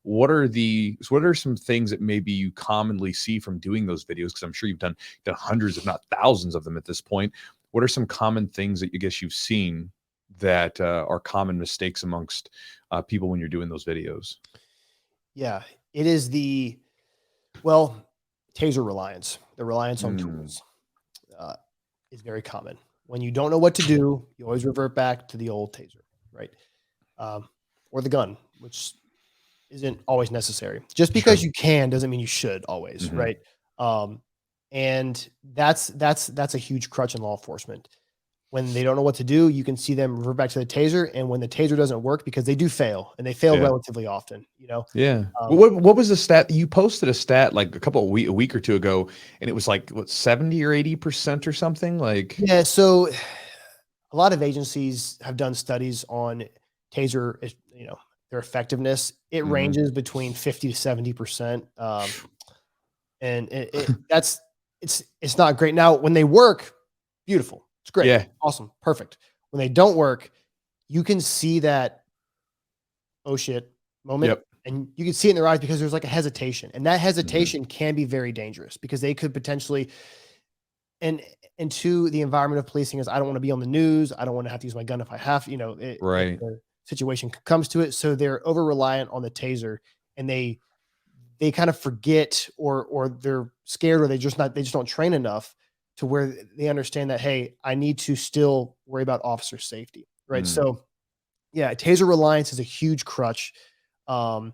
what are some things that maybe you commonly see from doing those videos? Because I'm sure you've done hundreds, if not thousands of them at this point. What are some common things that you guess you've seen that are common mistakes amongst people when you're doing those videos? Yeah, it is taser reliance. The reliance on tools is very common. When you don't know what to do, you always revert back to the old taser, right? Or the gun, which isn't always necessary. Just because you can doesn't mean you should always, right? And that's a huge crutch in law enforcement. When they don't know what to do, you can see them revert back to the taser. And when the taser doesn't work, because they do fail, and they fail relatively often, you know? Yeah. What was the stat? You posted a stat like a week or two ago, and it was like, what, 70 or 80% or something? Like, yeah. So a lot of agencies have done studies on taser, you know, their effectiveness. It ranges between 50 to 70%. And it's not great. Now, when they work, beautiful. It's great. Yeah. Awesome. Perfect. When they don't work, you can see that, oh shit moment. Yep. And you can see it in their eyes because there's like a hesitation, and that hesitation can be very dangerous because they could potentially, and into the environment of policing is, I don't want to be on the news. I don't want to have to use my gun if I have, you know, if the situation comes to it. So they're over reliant on the taser, and they kind of forget, or they're scared, or they just don't train enough to where they understand that, hey, I need to still worry about officer safety. Right. So yeah, taser reliance is a huge crutch. And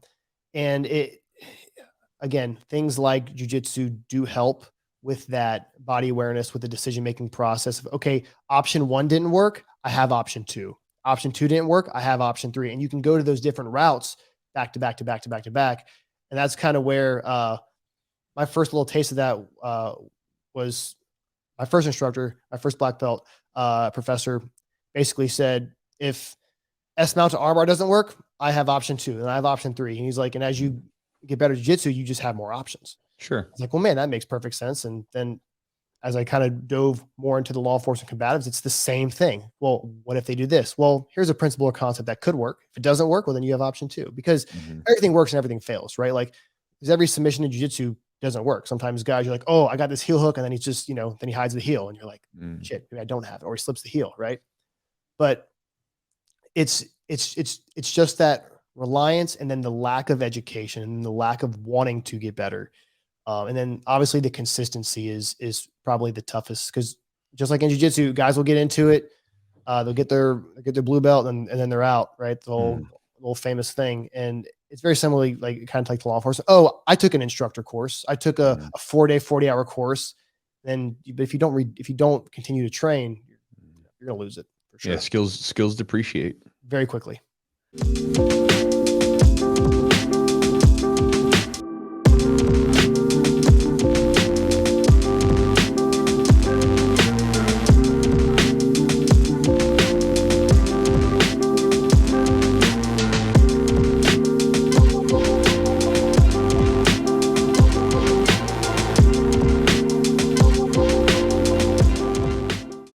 again, things like jiu-jitsu do help with that body awareness, with the decision-making process of, okay, option 1 didn't work, I have option 2. Option 2 didn't work, I have option 3. And you can go to those different routes back to back to back to back to back. And that's kind of where my first little taste of that was my first instructor, my first black belt professor basically said, if S-mount to armbar doesn't work, I have option 2 and I have option 3. And he's like, and as you get better jiu-jitsu, you just have more options. Sure. It's like, well, man, that makes perfect sense. And then as I kind of dove more into the law enforcement combatives, it's the same thing. Well, what if they do this? Well, here's a principle or concept that could work. If it doesn't work, well, then you have option 2, because everything works and everything fails, right? Like, because every submission in jiu-jitsu doesn't work. Sometimes guys, you're like, oh, I got this heel hook. And then he's just, you know, then he hides the heel and you're like, shit, maybe I don't have it, or he slips the heel. Right. But it's just that reliance, and then the lack of education and the lack of wanting to get better. And then obviously the consistency is probably the toughest, because just like in jiu-jitsu, guys will get into it. They'll get their blue belt and then they're out, right? The whole famous thing. And it's very similarly, like, kind of like the law enforcement. Oh, I took an instructor course. I took a 4-day, 40-hour course. But if you don't continue to train, you're going to lose it for sure. Yeah. Skills depreciate very quickly.